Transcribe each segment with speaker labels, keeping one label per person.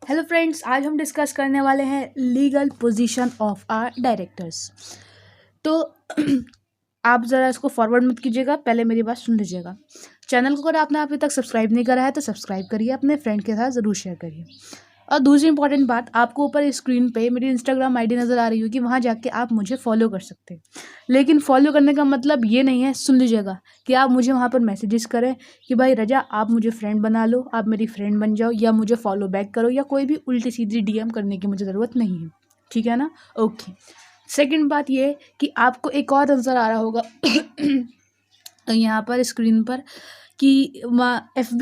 Speaker 1: Hello friends, आज हम discuss करने वाले हैं legal position of our directors. तो आप ज़रा इसको फॉरवर्ड मत कीजिएगा, पहले मेरी बात सुन लीजिएगा। चैनल को अगर आपने अभी तक सब्सक्राइब नहीं करा है तो सब्सक्राइब करिए, अपने फ्रेंड के साथ ज़रूर शेयर करिए। और दूसरी इंपॉर्टेंट बात, आपको ऊपर स्क्रीन पे मेरी इंस्टाग्राम आईडी नज़र आ रही होगी, वहाँ जाके आप मुझे फॉलो कर सकते हैं। लेकिन फॉलो करने का मतलब ये नहीं है, सुन लीजिएगा, कि आप मुझे वहाँ पर मैसेजेस करें कि भाई रजा आप मुझे फ्रेंड बना लो, आप मेरी फ्रेंड बन जाओ, या मुझे फॉलो बैक करो, या कोई भी उल्टी सीधी डीएम करने की मुझे ज़रूरत नहीं है। ठीक है ना? ओके। सेकंड बात ये कि आपको एक और नज़र आ रहा होगा यहाँ पर स्क्रीन पर कि वहाँ एफ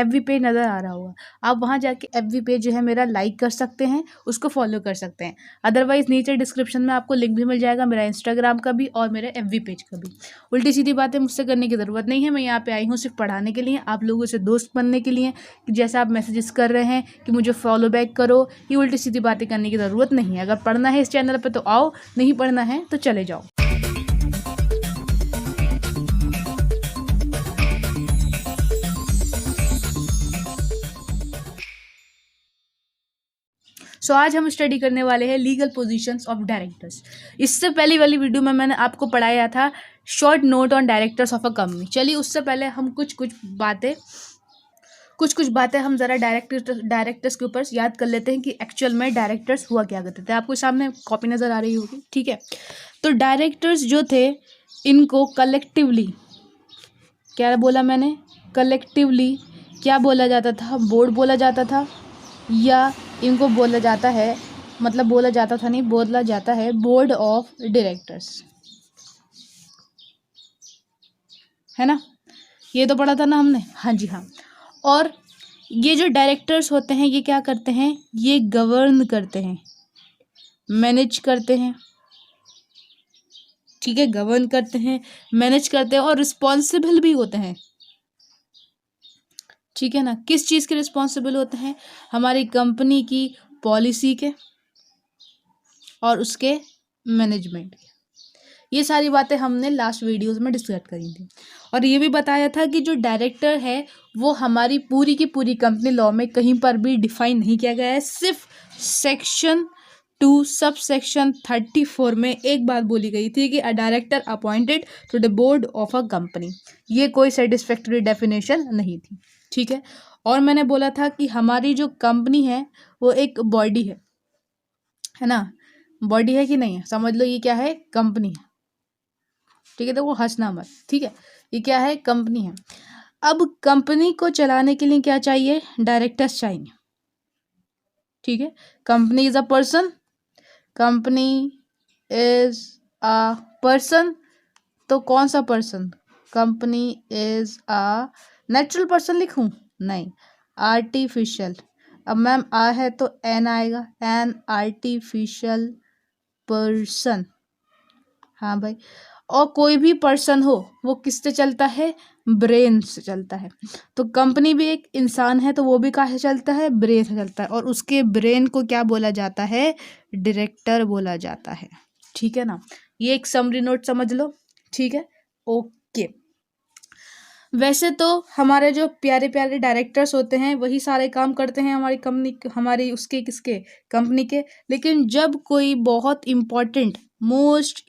Speaker 1: बी पेज नज़र आ रहा होगा। आप वहाँ जाके एफ पेज जो है मेरा लाइक कर सकते हैं, उसको फॉलो कर सकते हैं। अदरवाइज़ नीचे डिस्क्रिप्शन में आपको लिंक भी मिल जाएगा, मेरा इंस्टाग्राम का भी और मेरे एफ पेज का भी। उल्टी सीधी बातें मुझसे करने की ज़रूरत नहीं है। मैं यहाँ पे आई हूँ सिर्फ पढ़ाने के लिए, आप लोगों से दोस्त बनने के लिए। कि जैसे आप मैसेजेस कर रहे हैं कि मुझे फॉलो बैक करो, ये उल्टी सीधी बातें करने की ज़रूरत नहीं है। अगर पढ़ना है इस चैनल पर तो आओ, नहीं पढ़ना है तो चले जाओ। आज हम स्टडी करने वाले हैं लीगल पोजीशंस ऑफ डायरेक्टर्स। इससे पहली वाली वीडियो में मैंने आपको पढ़ाया था short note on directors of a company. चलिए उससे पहले हम कुछ बातें हम ज़रा डायरेक्टर्स के ऊपर याद कर लेते हैं कि एक्चुअल में डायरेक्टर्स हुआ क्या करते थे। आपको सामने कॉपी नज़र आ रही होगी, ठीक है? तो डायरेक्टर्स जो थे, इनको कलेक्टिवली, क्या बोला मैंने, कलेक्टिवली क्या बोला जाता था? बोर्ड बोला जाता था, या इनको बोला जाता है, मतलब बोला जाता था नहीं, बोला जाता है बोर्ड ऑफ डायरेक्टर्स, है ना? ये तो पढ़ा था ना हमने, हाँ जी हाँ। और ये जो डायरेक्टर्स होते हैं ये क्या करते हैं? ये गवर्न करते हैं, मैनेज करते हैं, ठीक है? गवर्न करते हैं, मैनेज करते हैं और रिस्पॉन्सिबल भी होते हैं, ठीक है ना? किस चीज़ के रिस्पॉन्सिबल होते हैं? हमारी कंपनी की पॉलिसी के और उसके मैनेजमेंट के। ये सारी बातें हमने लास्ट वीडियोस में डिस्कस करी थी। और ये भी बताया था कि जो डायरेक्टर है वो हमारी पूरी की पूरी कंपनी लॉ में कहीं पर भी डिफाइन नहीं किया गया है। सिर्फ सेक्शन 2 सब सेक्शन 34 में एक बात बोली गई थी कि a director appointed to the board of a company. ये कोई सेटिस्फैक्टरी डेफिनेशन नहीं थी, ठीक है? और मैंने बोला था कि हमारी जो कंपनी है वो एक बॉडी है ना? बॉडी है कि नहीं है? समझ लो ये क्या है? कंपनी है, ठीक है? तो वो हंसना मत, ठीक है? ये क्या है? कंपनी है। अब कंपनी को चलाने के लिए क्या चाहिए? डायरेक्टर्स चाहिए, ठीक है? Company is a person, company is a person. तो कौन सा person? Company is a natural person लिखूं? नहीं, आर्टिफिशियल। अब मैम आ है तो एन आएगा, एन आर्टिफिशियल पर्सन। हाँ भाई, और कोई भी पर्सन हो वो किससे चलता है? ब्रेन से चलता है। तो कंपनी भी एक इंसान है, तो वो भी कहाँ से चलता है? ब्रेन से चलता है। और उसके ब्रेन को क्या बोला जाता है? डायरेक्टर बोला जाता है, ठीक है ना? ये एक समरी नोट समझ लो, ठीक है? ओके। वैसे तो हमारे जो प्यारे प्यारे डायरेक्टर्स होते हैं वही सारे काम करते हैं हमारी कंपनी, हमारी उसके किसके? कंपनी के। लेकिन जब कोई बहुत इम्पोर्टेंट, मोस्ट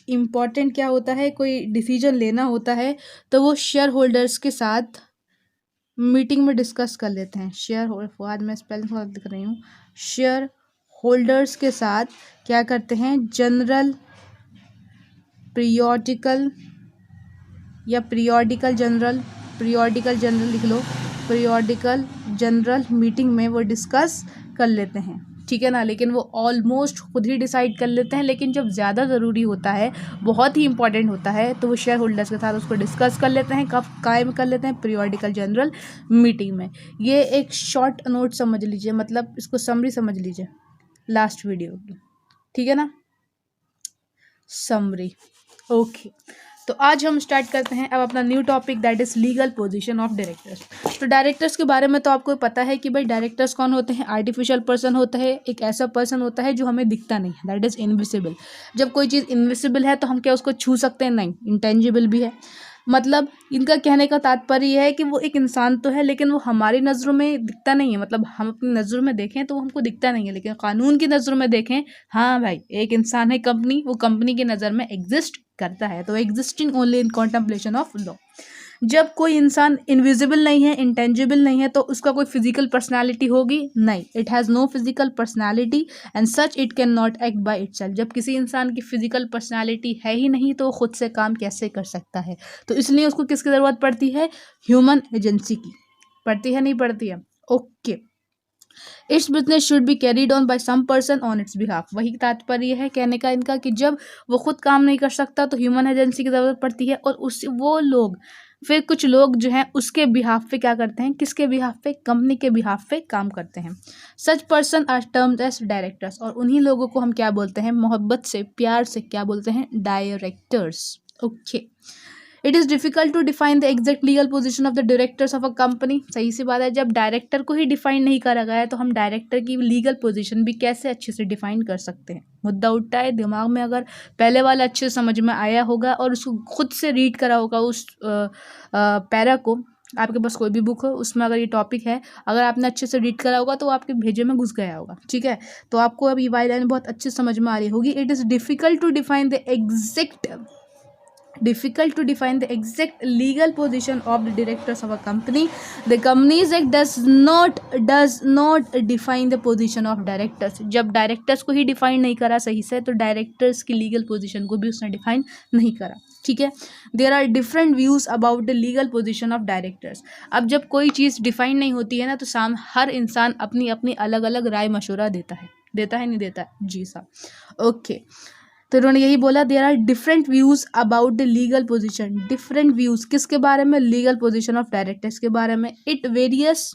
Speaker 1: इम्पॉर्टेंट क्या होता है, कोई डिसीजन लेना होता है, तो वो शेयर होल्डर्स के साथ मीटिंग में डिस्कस कर लेते हैं। शेयर होल्डर, आज मैं स्पेलिंग थोड़ा लिख रही हूँ, शेयर होल्डर्स के साथ क्या करते हैं? जनरल पीरियोडिकल या पीरियोडिकल जनरल लिख लो, पीरियोडिकल जनरल मीटिंग में वो डिस्कस कर लेते हैं, ठीक है ना? लेकिन वो ऑलमोस्ट खुद ही डिसाइड कर लेते हैं। लेकिन जब ज़्यादा ज़रूरी होता है, बहुत ही इंपॉर्टेंट होता है, तो वो शेयर होल्डर्स के साथ उसको डिस्कस कर लेते हैं। कब कायम कर लेते हैं? पीरियोडिकल जनरल मीटिंग में। ये एक शॉर्ट नोट समझ लीजिए, मतलब इसको समरी समझ लीजिए लास्ट वीडियो की, ठीक है ना? Summary, okay. तो आज हम स्टार्ट करते हैं अब अपना new topic, that is legal position of directors. तो डायरेक्टर्स के बारे में तो आपको पता है कि भाई डायरेक्टर्स कौन होते हैं? आर्टिफिशियल पर्सन होता है, एक ऐसा पर्सन होता है जो हमें दिखता नहीं है, दैट इज़ इनविजिबल। जब कोई चीज़ इनविजिबल है तो हम क्या उसको छू सकते हैं? नहीं, इंटेंजिबल भी है। मतलब इनका कहने का तात्पर्य यह है कि वो एक इंसान तो है, लेकिन वो हमारी नज़रों में दिखता नहीं है। मतलब हम अपनी नज़रों में देखें तो वो हमको दिखता नहीं है, लेकिन कानून की नज़रों में देखें, हाँ भाई एक इंसान है कंपनी, वो कंपनी की नज़र में एग्जिस्ट करता है। तो existing only in contemplation of law. जब कोई इंसान इनविजिबल नहीं है, इंटेंजिबल नहीं है, तो उसका कोई फिजिकल पर्सनालिटी होगी? नहीं, it has no physical personality and such it can not act by itself. जब किसी इंसान की फिजिकल पर्सनालिटी है ही नहीं तो वो खुद से काम कैसे कर सकता है? तो इसलिए उसको किसकी ज़रूरत पड़ती है? ह्यूमन एजेंसी की। पड़ती है, नहीं पड़ती है? Okay. Its business should be carried on by some person on its behalf. वही तात्पर्य है कहने का इनका कि जब वो खुद काम नहीं कर सकता तो ह्यूमन एजेंसी की ज़रूरत पड़ती है, और उस वो लोग फिर कुछ लोग जो हैं उसके बिहाफ पे क्या करते हैं? किसके बिहाफ पे? कंपनी के बिहाफ पे काम करते हैं। Such person are termed as directors, और उन्हीं लोगों को हम क्या बोलते हैं? मोहब्बत से, प्यार से क्या बोलते हैं? Directors. Okay. It is difficult to define the exact legal position of the directors of a company. सही सी बात है, जब डायरेक्टर को ही डिफाइन नहीं करा गया है तो हम डायरेक्टर की लीगल पोजीशन भी कैसे अच्छे से डिफाइन कर सकते हैं? मुद्दा उठता है दिमाग में। अगर पहले वाला अच्छे से समझ में आया होगा और उसको खुद से रीड करा होगा उस पैरा को, आपके पास कोई भी बुक हो उसमें अगर ये टॉपिक है, अगर आपने अच्छे से रीड करा होगा तो आपके भेजे में घुस गया होगा। ठीक है, तो आपको अब ये वाई लाइन बहुत अच्छे समझ में आ रही होगी। It is difficult to define the exact legal position of the directors of a company. The Companies Act does not define the position of directors. जब डायरेक्टर्स को ही डिफाइन नहीं करा सही से, तो डायरेक्टर्स की लीगल पोजीशन को भी उसने डिफाइन नहीं करा। ठीक है, there are different views about the legal position of directors. अब जब कोई चीज़ डिफाइन नहीं होती है ना, तो हर इंसान अपनी अपनी अलग अलग राय मशवरा देता है नहीं देता? जी साहब। ओके, तो उन्होंने यही बोला, there are different views about the legal position. Different views किसके बारे में? लीगल पोजीशन ऑफ डायरेक्टर्स के बारे में। It various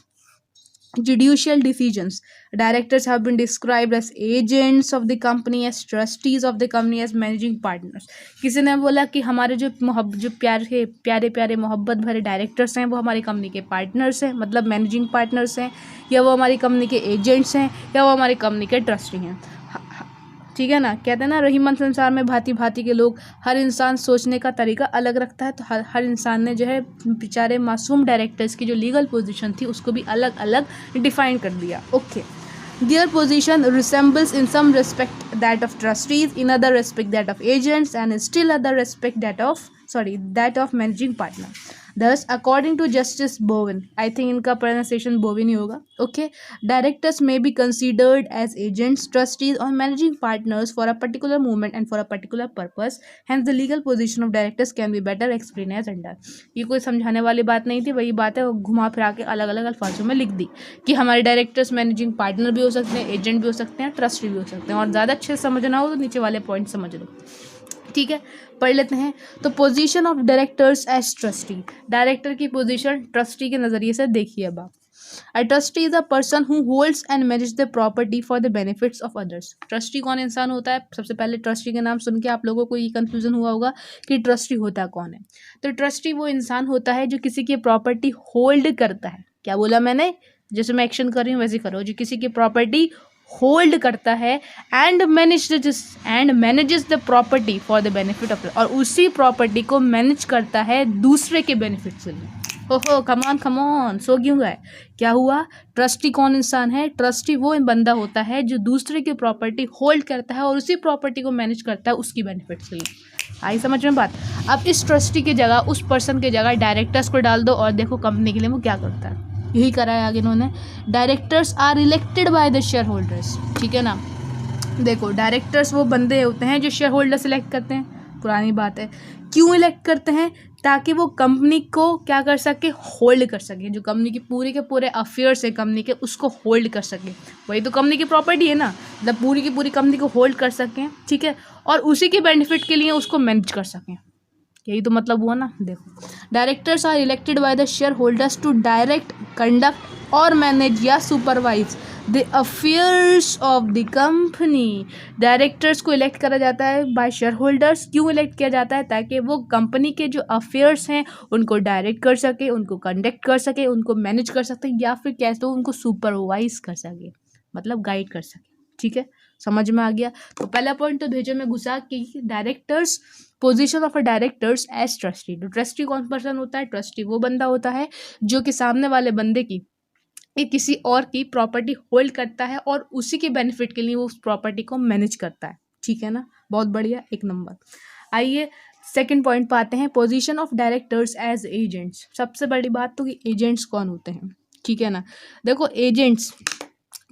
Speaker 1: judicial decisions. Directors have been described as agents of the company, as trustees of the company, as managing partners. किसी ने बोला कि हमारे जो प्यारे मोहब्बत भरे डायरेक्टर्स हैं वो हमारी कंपनी के पार्टनर्स हैं, मतलब मैनेजिंग पार्टनर्स हैं, या वो हमारी कंपनी के एजेंट्स हैं, या वो हमारी कंपनी के ट्रस्टी हैं। ठीक है ना, कहते हैं ना रहीमन संसार में भांति भांति के लोग। हर इंसान सोचने का तरीका अलग रखता है, तो हर इंसान ने जो है बेचारे मासूम डायरेक्टर्स की जो लीगल पोजीशन थी उसको भी अलग अलग डिफाइन कर दिया। Okay, their position resembles in some respect that of trustees, in other respect that of agents, and still other respect that of managing partner. Thus, according to Justice Bowen, I think इनका pronunciation Bowen ही होगा. Okay, directors may be considered as agents, trustees, or managing partners for a particular movement and for a particular purpose. Hence, the legal position of directors can be better explained as under. ये कोई समझाने वाली बात नहीं थी, वही बात है वो घुमा फिरा के अलग अलग अल्फाजों में लिख दी कि हमारे डायरेक्टर्स मैनेजिंग पार्टनर भी हो सकते हैं, एजेंट भी हो सकते हैं, ट्रस्टी भी हो सकते हैं। और ज़्यादा अच्छे से समझना हो तो नीचे वाले पॉइंट समझ लो। ठीक है, पढ़ लेते हैं। तो position of directors as trustee, director की पोजीशन ट्रस्टी के नज़रिए से देखिए। अब a trustee is a person who holds and manage the property for the benefits of others. Trustee कौन इंसान होता है? सबसे पहले ट्रस्टी के नाम सुन के आप लोगों को ये कंफ्यूजन हुआ होगा कि ट्रस्टी होता कौन है। तो ट्रस्टी वो इंसान होता है जो किसी की प्रॉपर्टी होल्ड करता है। क्या बोला मैंने? जैसे मैं एक्शन कर रही हूँ वैसे करो। जो किसी की प्रॉपर्टी होल्ड करता है and manages the property for the benefit of, और उसी प्रॉपर्टी को मैनेज करता है दूसरे के बेनिफिट के लिए। ओहो, कम ऑन, सो क्यों गए? क्या हुआ? ट्रस्टी कौन इंसान है? ट्रस्टी वो बंदा होता है जो दूसरे की प्रॉपर्टी होल्ड करता है और उसी प्रॉपर्टी को मैनेज करता है उसकी बेनिफिट के लिए। आई समझ में बात? अब इस ट्रस्टी की जगह, उस पर्सन की जगह डायरेक्टर्स को डाल दो और देखो कंपनी के लिए वो क्या करता है। यही करा है आगे इन्होंने। Directors are elected by the share holders. ठीक है ना, देखो डायरेक्टर्स वो बंदे होते हैं जो शेयर होल्डर सिलेक्ट करते हैं। पुरानी बात है, क्यों इलेक्ट करते हैं? ताकि वो कंपनी को क्या कर सके? होल्ड कर सके। जो कंपनी की पूरे के पूरे अफेयर्स है कंपनी के, उसको होल्ड कर सके। वही तो कंपनी की प्रॉपर्टी है ना, मतलब पूरी की पूरी कंपनी को होल्ड कर सकें। ठीक है, और उसी के बेनिफिट के लिए उसको मैनेज कर सकें। यही तो मतलब हुआ ना। देखो, directors are elected by the share holders to direct, conduct और मैनेज या supervise the affairs of the company. Directors को इलेक्ट करा जाता है बाय शेयर होल्डर्स। क्यों इलेक्ट किया जाता है? ताकि वो कंपनी के जो अफेयर्स हैं उनको डायरेक्ट कर सके, उनको कंडक्ट कर सके, उनको मैनेज कर सकते, या फिर कैसे तो उनको सुपरवाइज कर सके, मतलब गाइड कर सके। ठीक है, समझ में आ गया। तो पहला पॉइंट तो भेजो में घुसा कि directors, position of a directors as trustee. तो ट्रस्टी कौन पर्सन होता है? ट्रस्टी वो बंदा होता है जो कि सामने वाले बंदे की ये किसी और की प्रॉपर्टी होल्ड करता है और उसी के बेनिफिट के लिए वो उस प्रॉपर्टी को मैनेज करता है। ठीक है ना, बहुत बढ़िया, एक नंबर। आइए सेकंड पॉइंट पे आते हैं, position of directors as agents. सबसे बड़ी बात तो कि एजेंट्स कौन होते हैं, ठीक है ना। देखो एजेंट्स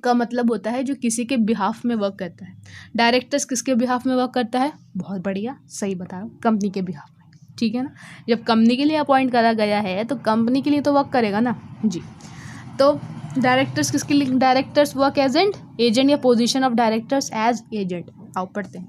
Speaker 1: का मतलब होता है जो किसी के बिहाफ में वर्क करता है। डायरेक्टर्स किसके बिहाफ में वर्क करता है? बहुत बढ़िया, सही बता रहा हूँ, कंपनी के बिहाफ में। ठीक है ना, जब कंपनी के लिए अपॉइंट करा गया है तो कंपनी के लिए तो वर्क करेगा ना जी। तो डायरेक्टर्स किसके लिए? डायरेक्टर्स वर्क एज एजेंट या position of directors as agent. आओ पढ़ते हैं।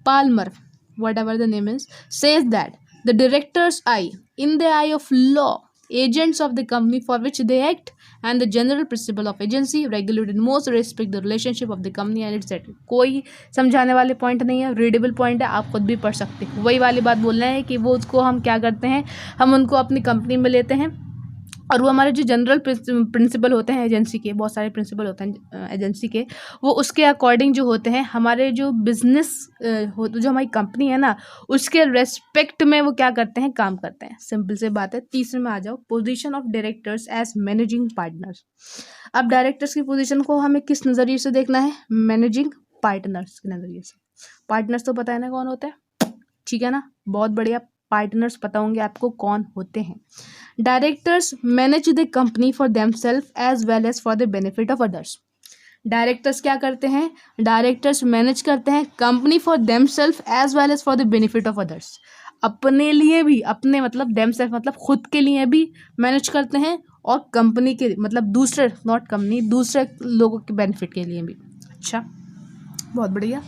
Speaker 1: Palmer, whatever the name is, says that the directors eye, in the eye of law, agents of the company for which they act, and the general principle of agency regulated most respect the relationship of the company and its secretary। कोई समझाने वाले point नहीं है, readable point है, आप खुद भी पढ़ सकते हो। वही वाली बात बोल रहे हैं कि वो उसको हम क्या करते हैं, हम उनको अपनी कंपनी में लेते हैं और वो हमारे जो जनरल प्रिंसिपल होते हैं एजेंसी के, बहुत सारे प्रिंसिपल होते हैं एजेंसी के, वो उसके अकॉर्डिंग जो होते हैं हमारे जो बिजनेस जो हमारी कंपनी है ना उसके रेस्पेक्ट में वो क्या करते हैं, काम करते हैं। सिंपल से बात है। तीसरे में आ जाओ, position of directors as managing partners. अब डायरेक्टर्स की पोजीशन को हमें किस नज़रिए से देखना है? मैनेजिंग पार्टनर्स के नज़रिए से। पार्टनर्स तो पता है ना कौन होता है, ठीक है ना, बहुत बढ़िया, पार्टनर्स पता होंगे आपको कौन होते हैं। Directors manage the company for themselves as well as for the benefit of others. Directors क्या करते हैं? डायरेक्टर्स मैनेज करते हैं company for themselves as well as for the benefit of others. अपने लिए भी, अपने मतलब देमसेल्फ मतलब खुद के लिए भी मैनेज करते हैं और कंपनी के मतलब दूसरे, नॉट कंपनी, दूसरे लोगों के बेनिफिट के लिए भी। अच्छा, बहुत बढ़िया।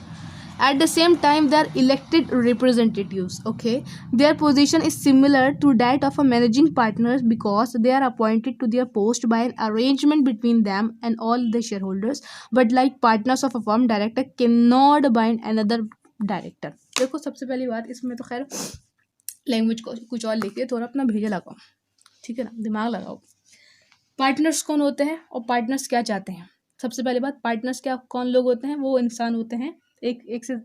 Speaker 1: At the same time, they are elected representatives. Okay, their position is similar to that of a managing partners because they are appointed to their post by an arrangement between them and all the shareholders. But like partners of a firm, director cannot bind another director. देखो सबसे पहली बात इसमें तो खैर language को कुछ और लिखिए, थोड़ा अपना भेजा लगाओ, ठीक है ना, दिमाग लगाओ। पार्टनर्स कौन होते हैं और पार्टनर्स क्या चाहते हैं? सबसे पहली बात, पार्टनर्स क्या कौन लोग होते हैं? वो इंसान होते हैं, एक से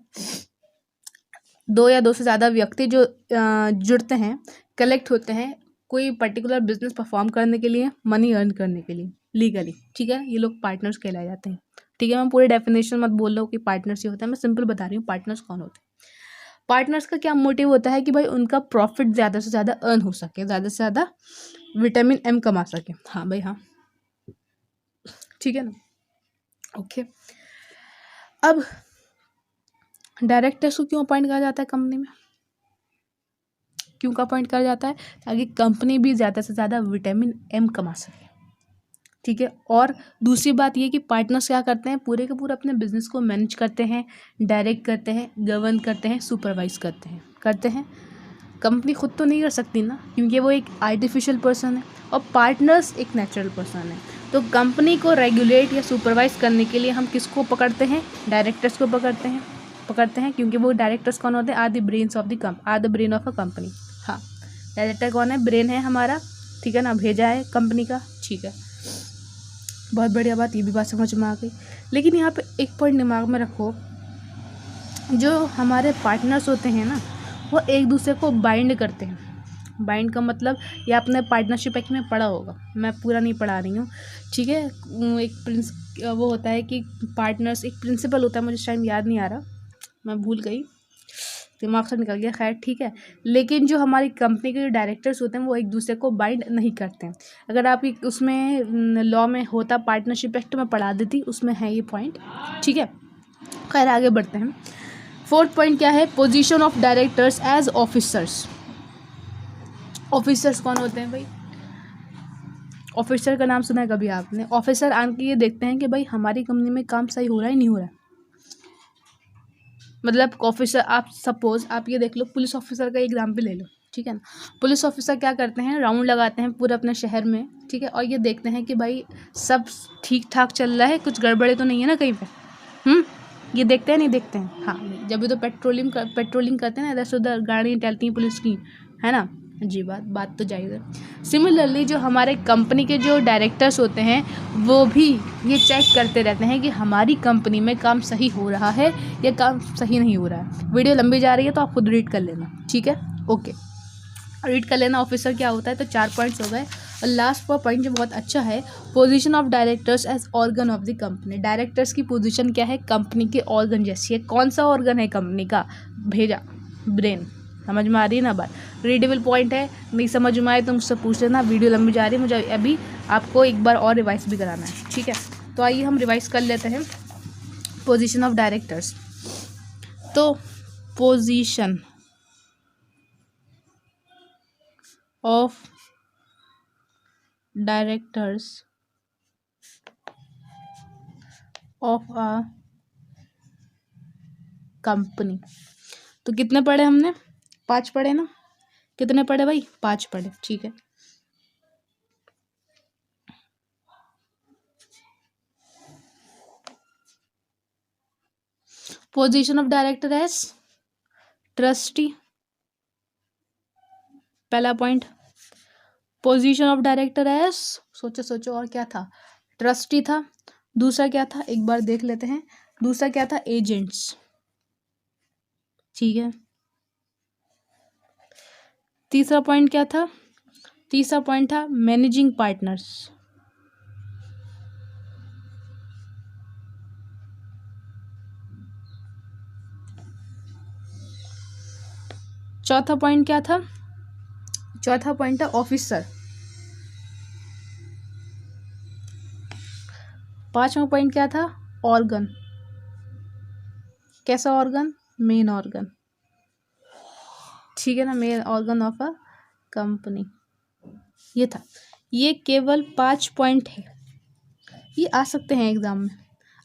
Speaker 1: दो या दो से ज़्यादा व्यक्ति जो जुड़ते हैं, कलेक्ट होते हैं कोई पर्टिकुलर बिजनेस परफॉर्म करने के लिए, मनी अर्न करने के लिए लीगली। ठीक है, ये लोग पार्टनर्स कहलाए जाते हैं। ठीक है, मैं पूरी डेफिनेशन मत बोल रहा हूँ कि पार्टनर्स ही होता है, मैं सिंपल बता रही हूँ पार्टनर्स कौन होते हैं। पार्टनर्स का क्या मोटिव होता है कि भाई उनका प्रॉफिट ज़्यादा से ज़्यादा अर्न हो सके, ज़्यादा से ज़्यादा विटामिन एम कमा सके। हाँ भाई हाँ, ठीक है ना, ओके। अब डायरेक्टर्स को क्यों अपॉइंट करा जाता है कंपनी में? क्यों का अपॉइंट करा जाता है? ताकि कंपनी भी ज़्यादा से ज़्यादा विटामिन एम कमा सके। ठीक है, और दूसरी बात ये कि पार्टनर्स क्या करते हैं, पूरे के पूरे अपने बिजनेस को मैनेज करते हैं, डायरेक्ट करते हैं, गवर्न करते हैं, सुपरवाइज करते हैं। कंपनी खुद तो नहीं कर सकती ना, क्योंकि वो एक आर्टिफिशियल पर्सन है और पार्टनर्स एक नेचुरल पर्सन है। तो कंपनी को रेगुलेट या सुपरवाइज करने के लिए हम किसको पकड़ते हैं? डायरेक्टर्स को पकड़ते हैं, क्योंकि वो डायरेक्टर्स कौन होते हैं? Are the brains of the brain of a company. हाँ, डायरेक्टर कौन है? ब्रेन है हमारा, ठीक है ना, भेजा है कंपनी का। ठीक है, बहुत बढ़िया बात, ये भी बात समझ में आ गई। लेकिन यहाँ पे एक पॉइंट दिमाग में रखो, जो हमारे पार्टनर्स होते हैं ना वो एक दूसरे को बाइंड करते हैं। बाइंड का मतलब ये आपने पार्टनरशिप एक्ट में पढ़ा होगा, मैं पूरा नहीं पढ़ा रही हूँ, ठीक है। एक वो होता है कि पार्टनर्स, एक प्रिंसिपल होता है, मुझे इस टाइम याद नहीं आ रहा, मैं भूल गई, दिमाग से निकल गया, खैर ठीक है। लेकिन जो हमारी कंपनी के जो डायरेक्टर्स होते हैं वो एक दूसरे को बाइंड नहीं करते हैं। अगर आप उसमें लॉ में होता, पार्टनरशिप एक्ट में पढ़ा देती, उसमें है ये पॉइंट, ठीक है। खैर आगे बढ़ते हैं। फोर्थ पॉइंट क्या है? Position of directors as officers. Officers कौन होते हैं भाई? ऑफिसर का नाम सुना है कभी आपने? ऑफिसर आके ये देखते हैं कि भाई हमारी कंपनी में काम सही हो रहा है नहीं हो रहा है। मतलब ऑफिसर, आप सपोज आप ये देख लो, पुलिस ऑफिसर का एग्जाम्पल ले लो, ठीक है ना। पुलिस ऑफिसर क्या करते हैं? राउंड लगाते हैं पूरे अपने शहर में, ठीक है, और ये देखते हैं कि भाई सब ठीक ठाक चल रहा है, कुछ गड़बड़े तो नहीं है ना कहीं पे। ये देखते हैं नहीं देखते हैं? हाँ, जब भी तो पेट्रोलिंग करते हैं ना, इधर से उधर गाड़ी टहलती हैं पुलिस की, है ना, जी बात तो जायज़ है। सिमिलरली जो हमारे कंपनी के जो डायरेक्टर्स होते हैं वो भी ये चेक करते रहते हैं कि हमारी कंपनी में काम सही हो रहा है या काम सही नहीं हो रहा है। वीडियो लंबी जा रही है तो आप खुद रीड कर लेना, ठीक है, ओके, रीड कर लेना। ऑफिसर क्या होता है, तो 4 पॉइंट्स हो गए। और लास्ट पॉइंट जो बहुत अच्छा है, position of directors as organ of the company. Directors की पोजीशन क्या है, कंपनी के ऑर्गन जैसी है। कौन सा ऑर्गन है कंपनी का, भेजा, ब्रेन। समझ में आ रही है ना बात, रीडेबल पॉइंट है। नहीं समझ में आए तो मुझसे पूछ लेना, वीडियो लंबी जा रही है, मुझे अभी आपको एक बार और रिवाइज भी कराना है, ठीक है। तो आइए हम रिवाइज कर लेते हैं पोजीशन ऑफ डायरेक्टर्स। तो position of directors of a company, तो कितने पढ़े हमने, 5 पढ़े ना, कितने पढ़े भाई, 5 पढ़े, ठीक है। Position of director as trustee, पहला point. Position of director as, सोचो और क्या था, ट्रस्टी था। दूसरा क्या था, एक बार देख लेते हैं, दूसरा क्या था, एजेंट्स, ठीक है। तीसरा पॉइंट क्या था, तीसरा पॉइंट था मैनेजिंग पार्टनर्स। चौथा पॉइंट क्या था, चौथा पॉइंट था ऑफिसर। पांचवा पॉइंट क्या था, ऑर्गन। कैसा ऑर्गन, मेन ऑर्गन, ठीक है ना, main organ of a company, ये था। ये केवल 5 पॉइंट है, ये आ सकते हैं एग्जाम में।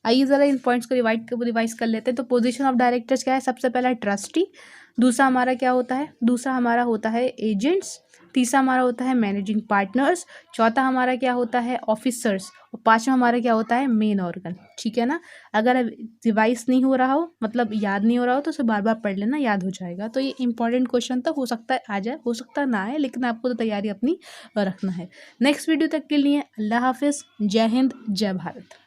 Speaker 1: आइए ज़रा इन पॉइंट्स को रिवाइज कर लेते हैं। तो पोजीशन ऑफ डायरेक्टर्स क्या है, सबसे पहला ट्रस्टी, दूसरा हमारा क्या होता है, दूसरा हमारा होता है एजेंट्स, तीसरा हमारा होता है मैनेजिंग पार्टनर्स, चौथा हमारा क्या होता है ऑफिसर्स, और पांचवा हमारा क्या होता है मेन ऑर्गन, ठीक है ना। अगर रिवाइज नहीं हो रहा हो, मतलब याद नहीं हो रहा हो, तो उसे बार बार पढ़ लेना, याद हो जाएगा। तो ये इंपॉर्टेंट क्वेश्चन तो हो सकता है आ जाए, हो सकता है ना आए, लेकिन आपको तो तैयारी अपनी रखना है। नेक्स्ट वीडियो तक के लिए अल्लाह हाफिज़, जय हिंद, जय भारत।